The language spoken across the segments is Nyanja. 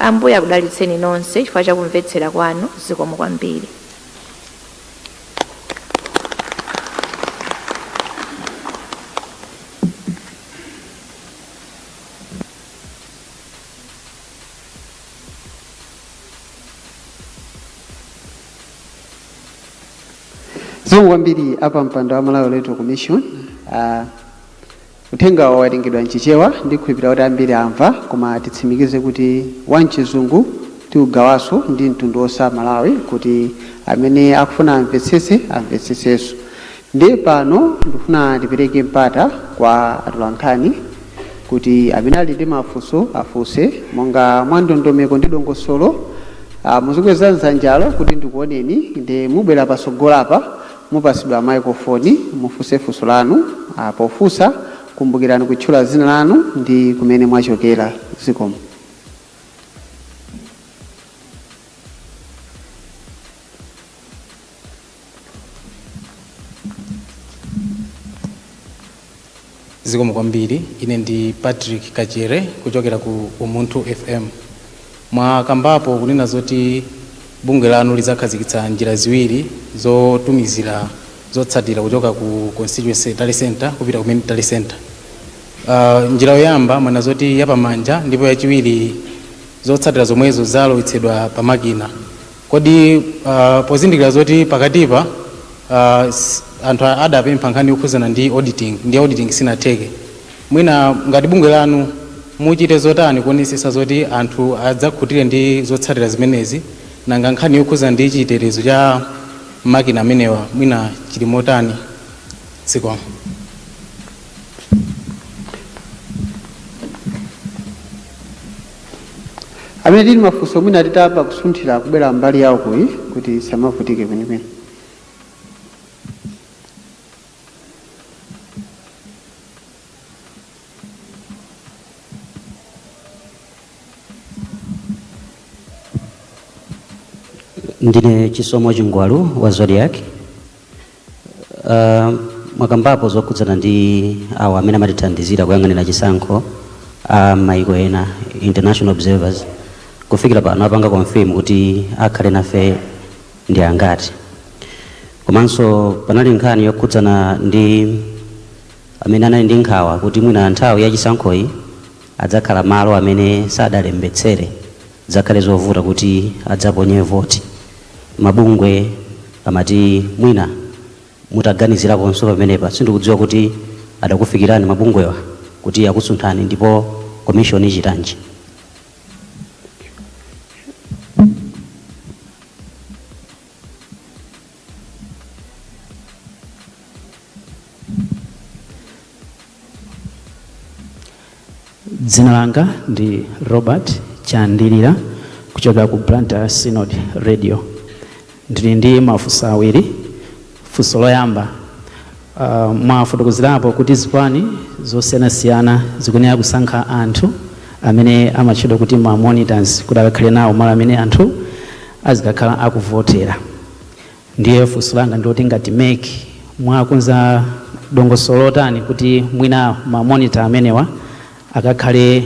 Ambuye akudalitseni nonse chifukwa chakumvetsera kwanu. Zikomo kwambiri. Zikomo kwambiri apa mpando wa Malawi Electoral Commission. Uthenga walengedwa mchichewa ndi kukhulupirira kuti ambiri amva, koma titsimikize kuti wamchizungu tiugawaso ndi mtundu wosa Malawi kuti amene akufuna amvetsetseso. Ndi pano ndifuna ndipereke mpata kwa Mtolankhani kuti amene ali ndi mafunso afunse monga mwandondomeko ndi dongosolo. Muzikweza nzanjalo kuti ndikuoneni ndi mubwera patsogolo apa mupasidwa microphone mufunse funso lanu. Pofunsa kumbukirani kutchula dzina lanu ndi kumene mwachokera. Zikomo. Zikomo kwambiri. Ine ndi Patrick Kachere kuchokera ku Umuntu FM. Mwakambapo kunena zoti bungwe lanu lizakhazikitsa njira ziwiri zotumizira zotsatira kuchoka ku constituency tali center kupita ku tali center. Njira yoyamba mwana zoti yapamanja ndipo yachiwiri zotsatira zomwezo zalowetsedwa pa makina. Kodi pozindikira zoti pakatipa anthu adapempha nkhani yokhuzana ndi auditing sinatheke. Mwina ngati bungwe lanu muchite zotani kuonesesa zoti anthu adzakhutire ndi zotsatira zimenezi nanga nkhani yokhuzana ndi chitetezo cha makina amenewa mwina chili motani? Zikomo. Amene tili mafunso mwina titapa kusunthira kubwera mbali yawo kuti samavutike kwenikweni. Ndine Chisomo Chingwalu wa Zodiac. Mwakambapo zokhudzana ndi awo amene amatithandizira kuyang'anira chisankho maiko ena international observers kufikira pano apanga confirm kuti akhale nafe ndi angati. Komanso panali nkhani yokhudzana ndi amene anali ndi nkhawa kuti mwina nthawi ya chisankhoyi adzakhala malo amene sadalembetsere zakhale zovuta kuti adzaponye voti. Mabungwe amati mwina mutaganiziraponso pamenepa. Sindikudziwa kuti adakufikirani mabungwewa kuti akusunthani ndipo commission ichitanji. Dzina langa ndi Robert Chandilira kuchokera ku Blantyre Synod Radio. Ndili ndi mafunso awiri. Funso loyamba, mwafotokozerapo kuti zikwani zosiyanasiyana zikuyenera kusankha anthu amene amatchedwa kuti ma monitors kuti akakhale nawo malo amene anthu azikakhala akuvotera. Ndiye funso langa ndoti ngati MEC mwakonza dongosolo lotani kuti mwina ma monitor amenewa akakhale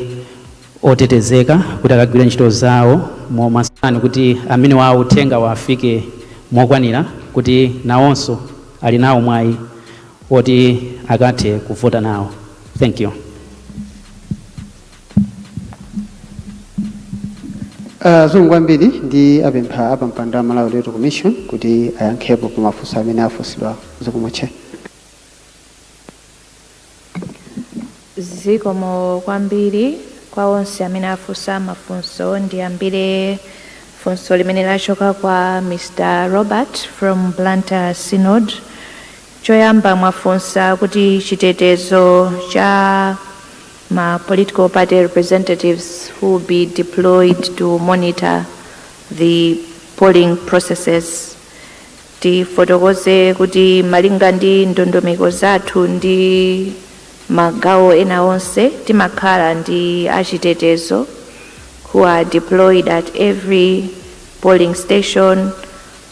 otetezeka kuti akagwira ntchito zawo momasani kuti amene wawo uthenga wafike mokwanira kuti nawonso ali nawo mwayi woti akathe kuvota nawo. Thank you. Zikomo kwambiri ndi apempha apa mpando wa Malawi Electoral Commission kuti ayankhepo pa mafunso amene afunsidwa. Zikomo. Zikomo kwambiri kwa onse amene afunsa mafunso. Ndiyambire funso limene lachoka kwa Mr. Robert from Blantyre Synod. Choyamba mwafunsa kuti chitetezo cha ma political party representatives who will be deployed to monitor the polling processes. Tifotokoze kuti malinga ndi ndondomeko zathu ndi magawo ena onse timakhala ndi achitetezo who are deployed at every polling station,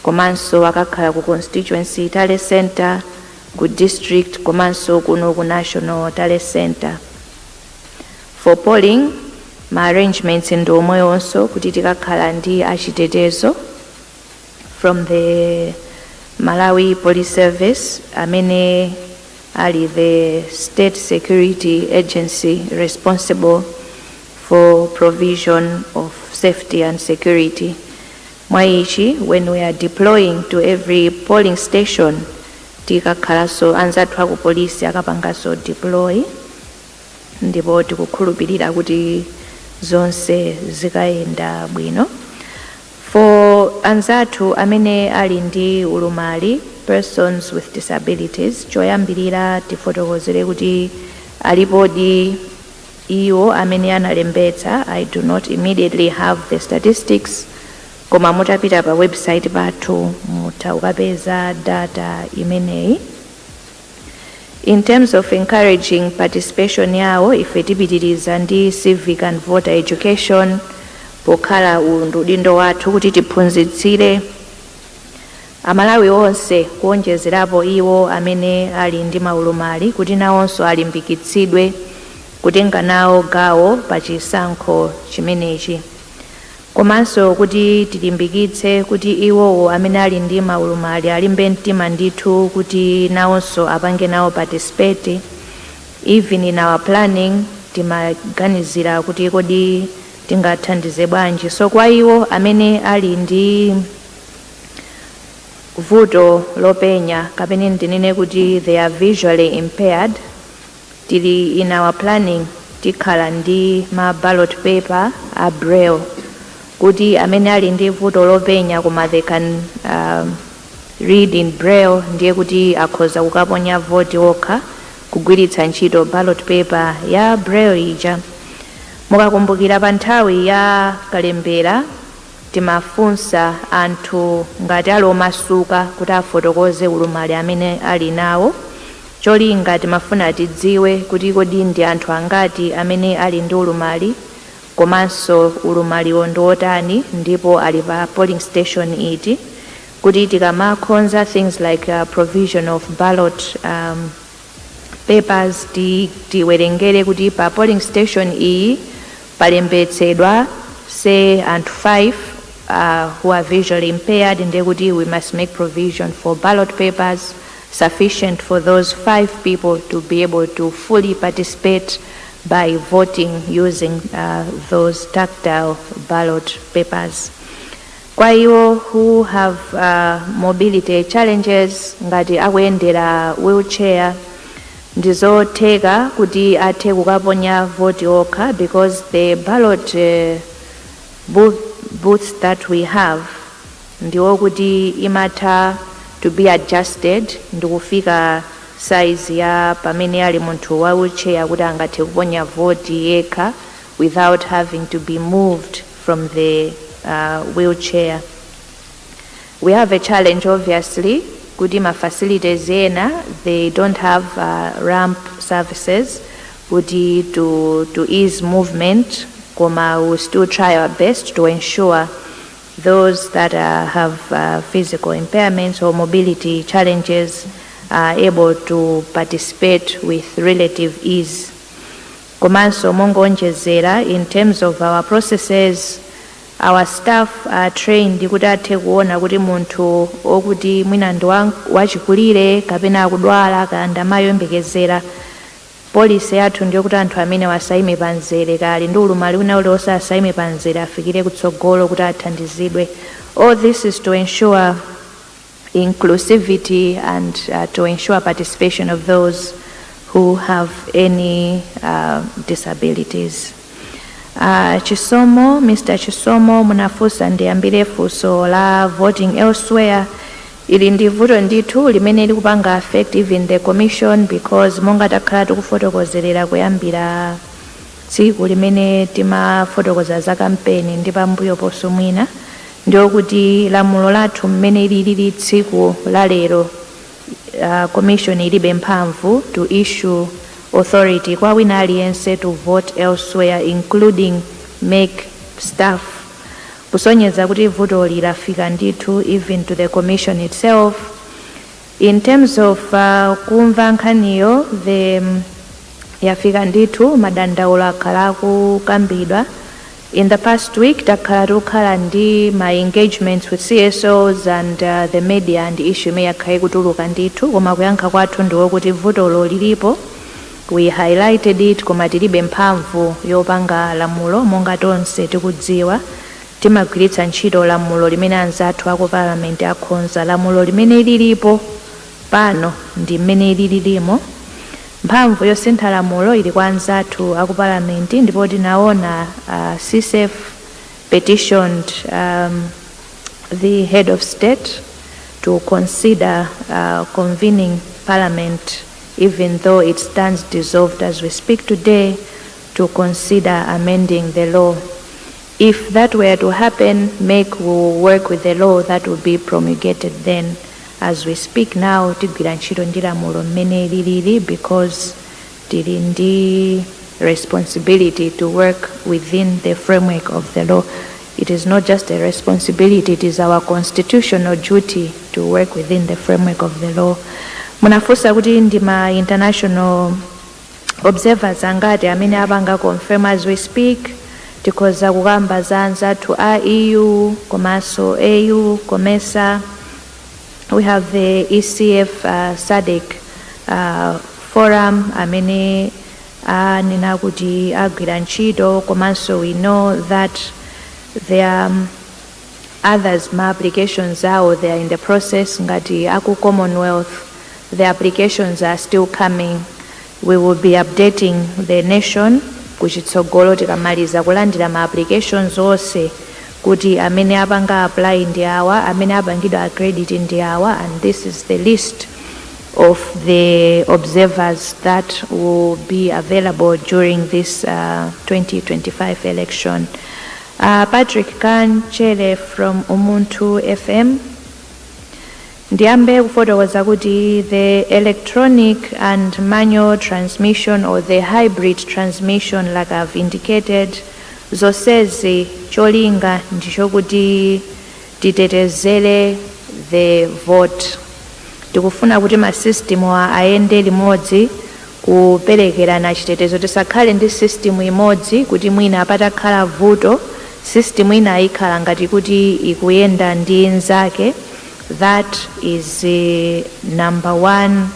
komanso akakhala ku constituency tale center, ku district, komanso kuno ku national tale center. For polling, ma arrangements ndi omweyonso kuti tikakhala ndi achitetezo from the Malawi Police Service amene ali the state security agency responsible for provision of safety and security. Mwaichi, when we are deploying to every polling station, tikakhalaso anzathu aku police akapangaso deploy, ndipo tikukhulupirira kuti zonse zikayenda bwino. For anzathu amene ali ndi ulumali, persons with disabilities, choyambirira tifotokozere kuti alipodi iwo amene analembetsa. I do not immediately have the statistics, koma mutapita pa website pathu mutaukapeza data imeneyi. In terms of encouraging participation yawo, ife tipitiriza ndi civic and voter education, pokhala ndi udindo wathu kuti tiphunzitsire Amalawi onse kuonjezerapo iwo amene ali ndi maulumali kuti nawonso alimbikitsidwe kutenga nawo gawo pa chisankho chimenechi. Komanso kuti tilimbikitse kuti iwowo amene ali ndi maulumali alimbe mtima ndithu kuti nawonso apange nawo participate. Even in our planning timaganizira kuti kodi tingathandize bwanji. So kwa iwo amene ali ndi vuto lopenya kapena ndinene kuti they are visually impaired, tili in our planning tikhala ndi ma ballot paper a braille kuti amene ali ndi vuto lopenya koma they can read in braille, ndiye kuti akhoza kukaponya vote okha kugwiritsa ntchito ballot paper ya braille ija. Mukakumbukira pa nthawi ya kalembera timafunsa anthu ngati ali omasuka kuti afotokoze ulumali amene ali nawo. Cholinga timafuna tidziwe kuti kodi ndi anthu angati amene ali ndi ulumali, komanso ulumaliwo ndi otani, ndipo ali pa polling station iti, kuti tikamakhonza things like provision of ballot papers tiwerengere kuti pa polling station iyi palembetsedwa say anthu 5 who are visually impaired, and kuti we must make provision for ballot papers sufficient for those 5 people to be able to fully participate by voting using those tactile ballot papers. Kwa iwo who have mobility challenges ngati akuyendera wheelchair, ndizotheka kuti athe kukaponya vote okha because the ballot booths that we have ndiwo kuti imatha to be adjusted ndikufika size ya pamene ali munthu wa wheelchair kuti angathe kuponya vote yekha without having to be moved from the wheelchair. We have a challenge obviously kuti ma facilities ena they don't have ramp services kuti to ease movement, koma we still try our best to ensure those that have physical impairments or mobility challenges are able to participate with relative ease. Komanso mongonjezera, in terms of our processes, our staff are trained kuti athe kuona kuti munthu okuti mwina ndi wachikulire kapena akudwala kanda mayembekezera. Policy yathu ndiyo kuti anthu amene wasaime panzere kali ndi ulumali wina uli osasaime panzere afikire kutsogolo kuti athandizidwe. All this is to ensure inclusivity and to ensure participation of those who have any disabilities. Chisomo, Mr. Chisomo, munafunsa ndiyambire funso la voting elsewhere. Ili ndi vuto ndithu limene likupanga affect even the commission, because monga takhala tikufotokozerera kuyambira tsiku limene timafotokoza za kampeni ndi pambuyo ponso mwina, ndiyo kuti lamulo lathu mmene lili tsiku la lero commission ilibe mphamvu to issue authority kwa wina aliyense to vote elsewhere, including make staff, kusonyeza kuti vuto lilafika ndithu even to the commission itself. In terms of kumva nkhaniyo, the yafika ndithu madandaulo akhala akukambidwa. In the past week takhala tukhala ndi my engagements with CSOs and the media and issue imene yakhala ikutuluka ndithu, koma kuyankha kwathu ndiwo kuti vutolo lilipo. We highlighted it koma tilibe mphamvu yopanga lamulo monga tonse tikudziwa. Timagwiritsa ntchito lamulo limene anzathu aku parliament akhonza. Lamulo limene lilipo pano ndi mmene lilimo. Mphamvu yosintha lamulo ili kwa anzathu aku parliament, ndipo tinaona CSF petitioned the head of state to consider convening parliament, even though it stands dissolved as we speak today, to consider amending the law. If that were to happen, MEC will work with the law that will be promulgated then. As we speak now, tigwira ntchito ndi lamulo mmene lilili because tili ndi responsibility to work within the framework of the law. It is not just a responsibility, it is our constitutional duty to work within the framework of the law. Munafunsa kuti ndi ma international observers angati amene apanga confirm as we speak. Tikoza kukamba za anzathu a EU, komanso AU, COMESA. We have the ECF SADC forum amene nina kuti agwira ntchito, komanso we know that there are others ma applications awo, they are in the process. Ngati aku Commonwealth, the applications are still coming. We will be updating the nation kuchitsogolo tikamaliza kulandira ma applications onse kuti amene apanga apply ndi awa, amene apangidwa accredit ndi awa, and this is the list of the observers that will be available during this 2025 election. Patrick Kanchele from Umuntu FM. Ndiambe kufotokoza kuti the electronic and manual transmission or the hybrid transmission, like I've indicated, zosezi cholinga ndichokuti titetezere the vote. Tikufuna kuti ma system ayende limodzi kuperekerana chitetezo, tisakhale ndi system imodzi kuti mwina apatakhala vuto system ina ayikhala ngati kuti ikuyenda ndi nzake. That is number one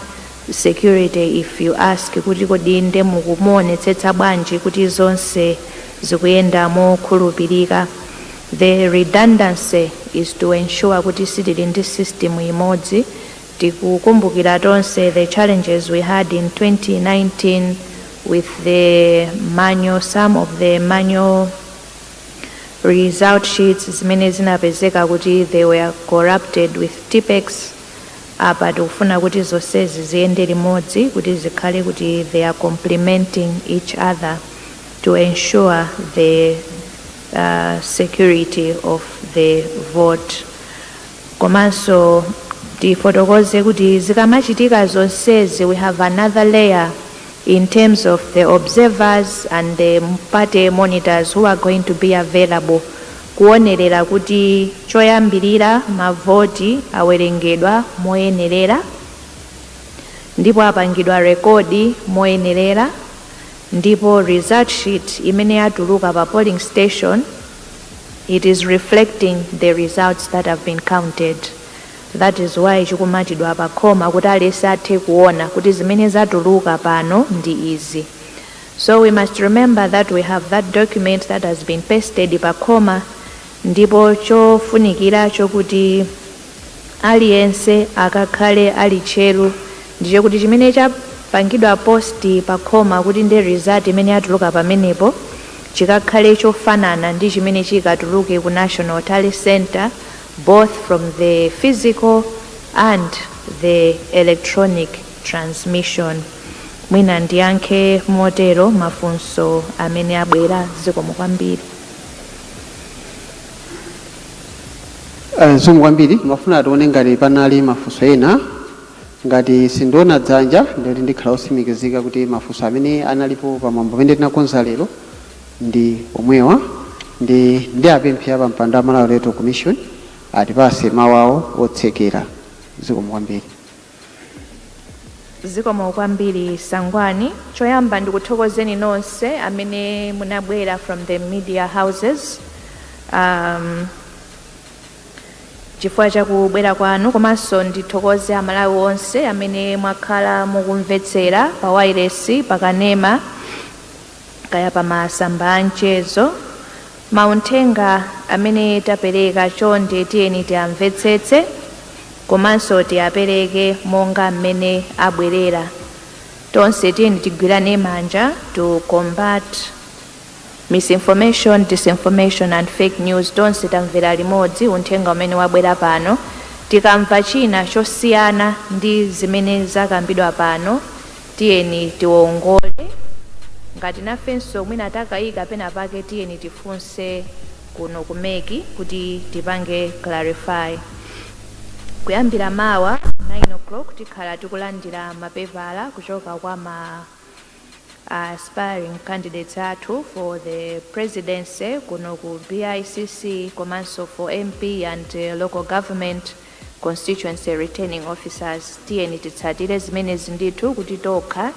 security, if you ask, kuti kodi nde mukumonetsetsa bwanji kuti zonse zikuyenda mokhulupirika. The redundancy is to ensure kuti sitili ndi system imodzi. Tikukumbukira tonse the challenges we had in 2019 with the manual, some of the manual result sheets zimene zinapezeka kuti they were corrupted with TPEX. Apa tikufuna kuti zonsezi ziyende limodzi kuti zikhale kuti they are complementing each other to ensure the security of the vote. Komanso tifotokoze kuti zikamachitika zonsezi, we have another layer in terms of the observers and the party monitors who are going to be available kuonerera kuti choyambirira mavoti awerengedwa moyenerera ndipo apangidwa rekodi moyenerera, ndipo result sheet imene yatuluka pa polling station, it is reflecting the results that have been counted. That is why chikumatidwa pa khoma kuti alese athe kuona kuti zimene zatuluka pano ndi izi. So we must remember that we have that document that has been pasted pa khoma, ndipo chofunikira chokuti aliyense akakhale ali tcheru ndicho kuti chimene chapangidwa posti pa khoma kuti ndi result imene yatuluka pamenepo chikakhale chofanana ndi chimene chikatuluke ku National Tally Center, both from the physical and the electronic transmission. Mwina ndiyankhe motero mafunso amene abwera zikomo kwambiri. Zikomo kwambiri, mafuna tione ngati panali mafunso ena. Ngati sindiona dzanja ndikuti ndikhala osimikizika kuti mafunso amene analipo pamwambo pamene tinakonza lero ndi omwewa. Ndi apempha pa mpando wa Malawi Electoral Commission atipase mawu awo otsekera. Zikomo kwambiri. Zikomo kwambiri Sangwani. Choyamba ndikuthokozeni nonse amene munabwera from the media houses. Chifukwa chakubwera kwanu, komanso ndithokoze amalawi onse amene mwakhala mukumvetsera pa wireless, pakanema, kaya pa masamba a mchezo. Mauthenga amene tapereka chonde tiyeni tiamvetsetse, komanso tiapereke monga mmene abwerera. Tonse tiyeni tigwirane manja to combat misinformation, disinformation and fake news. Tonse tamvera limodzi uthenga umene wabwera pano. Tikamva china chosiyana ndi zimene zakambidwa pano, tiyeni tiwongole. Ngati nafenso mwina takayika pena pake, tiyeni tifunse kuno kumeki kuti tipange clarify. Kuyambira mawa 9 o'clock tikhala tikulandira mapepala kuchoka kwa aspiring candidates athu for the presidency kuno ku BICC, komanso for MP and local government constituency returning officers. Tiyeni titsatire zimenezi ndithu kuti tokha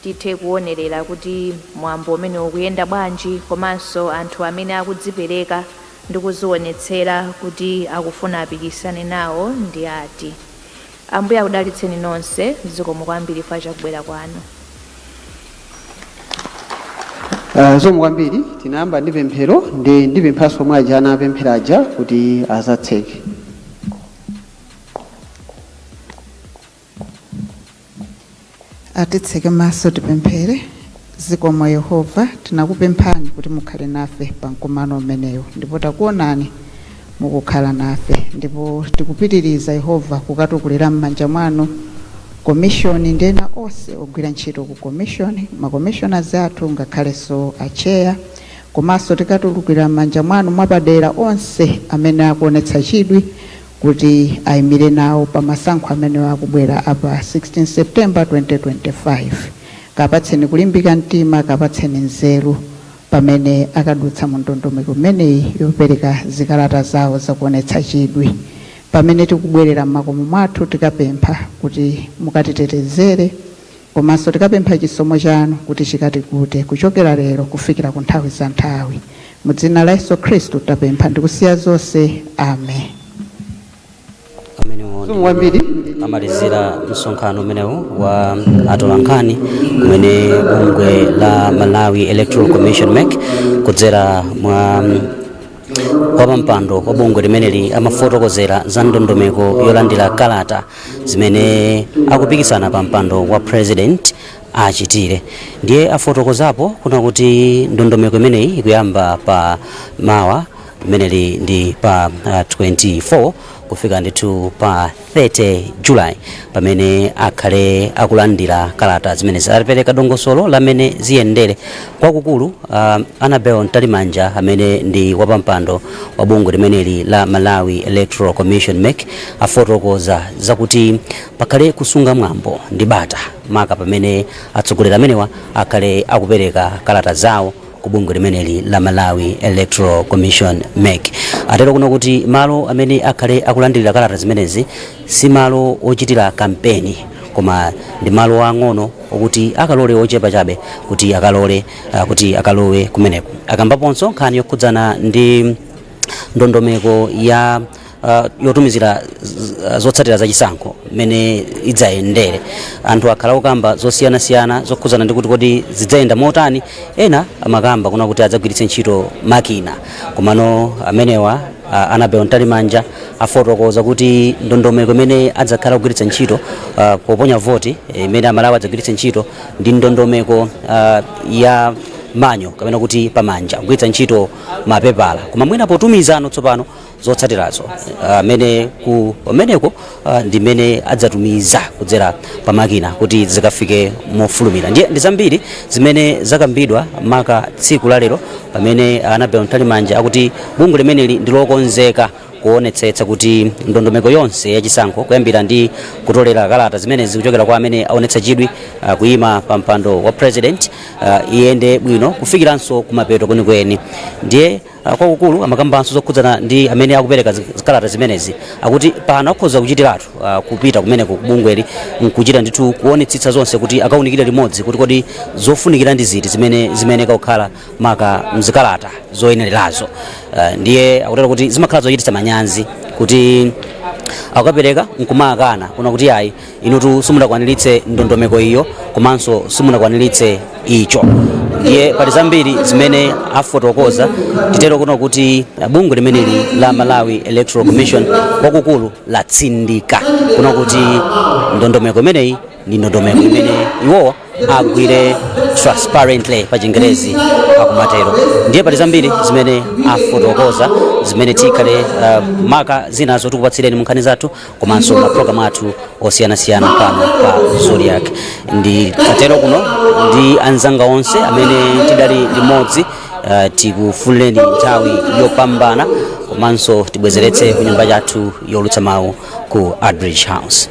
tithe kuonerera kuti mwambo umene ukuyenda bwanji, komanso anthu amene akudzipereka ndi kuzionetsera kuti akufuna apikisane nawo ndi ati. Ambuye akudalitseni nonse. Zikomo kwambiri fa chakubwera kwanu. Zikomo kwambiri. Tinayamba ndi pemphero, ndi pemphaso mwaja anapempheraja kuti azatseke. Atitseke maso tipemphere. Zikomo Yehova, tinakupemphani kuti mukhale nafe pa mkumano umenewo, ndipo takuonani mukukhala nafe, ndipo tikupitiriza Yehova kukatukulira m'manja mwanu komishoni ndena onse ogwira ntchito ku komishoni, makomishoners athu ngakhalenso acheya, komanso tikatulukira m'manja mwanu mwapadera onse amene akuonetsa chidwi kuti ayimire nawo pa masankho amene akubwera apa 16 September 2025. Kapatseni kulimbika mtima, kapatseni nzeru pamene akadutsa mu ndondomeko imeneyi yopereka zikalata zawo zakuonetsa chidwi. Pamene tikubwerera m'makomo mwathu tikapempha kuti mukatitetezere, komanso tikapempha chisomo chanu kuti chikatikute kuchokera lero kufikira ku nthawi za nthawi. Mu dzina la Yesu Khristu tapempha ndikusiya zonse. Amen. Amalizira msonkhano umenewu wa Mtolankhani umene bungwe la Malawi Electoral Commission MEC kudzera mwa wapampando wa bungwe limeneli amafotokozera za ndondomeko yolandira kalata zimene akupikisana pa mpando wa president achitire. Ndiye afotokozapo kuna kuti ndondomeko imeneyi ikuyamba pa mawa imeneli ndi pa 24 kufika ndithu pa 30 July pamene akhale akulandira kalata zimene zapereka dongosolo lamene ziyendere kwakukulu. Annabel Mtalimanja amene ndi wapampando wa bungwe limeneli la Malawi Electoral Commission MEC afotokoza zakuti pakhale kusunga mwambo ndi bata maka pamene atsogoleri amenewa akhale akupereka kalata zawo ku bungwe limeneli la Malawi Electoral Commission MEC. Atero kuno kuti malo amene akhale akulandirira kalata zimenezi si malo ochitira kampeni, koma ndi malo ang'ono okuti akalole ochepa chabe kuti akalowe kumeneko. Akambaponso nkhani yokhudzana ndi ndondomeko ya yotumizira zotsatira za chisankho mene idzayendere. Anthu akhala okamba zosiyana-siyana zokhudzana ndi kuti kodi zidzayenda motani. Ena amakamba kuna kuti adzagwiritse ntchito makina, komano amenewa Annabel Mtalimanja afotokoza kuti ndondomeko imene adzakhala kugwiritsa ntchito poponya voti imene amalawi adzagwiritse ntchito ndi ndondomeko ya manyo kapena kuti pamanja kugwiritsa ntchito mapepala, koma mwina potumizano tsopano zotsatirazo amene kumeneko ndi mene adzatumiza kudzera pa makina kuti zikafike mofulumira. Ndiye ndi zambiri zimene zakambidwa maka tsiku la lero pamene Annabel Mtalimanja akuti bungwe limeneli ndi lokonzeka kuonetsetsa kuti ndondomeko yonse yachisankho kuyambira ndi kutolera kalata zimene zikuchokera kwa amene aonetsa chidwi kuyima pa mpando wa president iyende bwino kufikiranso kumapeto kwenikweni. Ndiye kwakukulu amakambanso zokhudzana ndi amene akupereka zikalata zimenezi akuti pano akhoza kuchitiratu kupita kumene ku bungweli nkuchita ndithu kuonetsitsa zonse kuti akaunikire limodzi kuti kodi zofunikira ndi ziti zimene kakukhala maka mzikalata zoyenererazo. Ndiye akutera kuti zimakhala zochititsa manyazi kuti akapereka nkumakana kuna kuti ayi inutu simunakwaniritse ndondomeko iyo komanso simunakwaniritse icho. Ndiye pali zambiri zimene afotokoza titero kuno kuti bungwe limeneli la Malawi Electoral Commission kwakukulu latsindika kuna kuti ndondomeko imeneyi ndi ndondomeko imene iwowa agwire transparently pa Chingerezi akumatero. Ndiye pali zambiri zimene afotokoza zimene tikhale maka zinazo tikupatsireni mu nkhani zathu komanso ma program athu osiyanasiyana pano pa Zodiac. Ndi katero kuno ndi anzanga onse amene tidali limodzi tikufuleni nthawi yopambana komanso tibwezeretse ku nyumba yathu yolutsa mawu ku Adbridge House.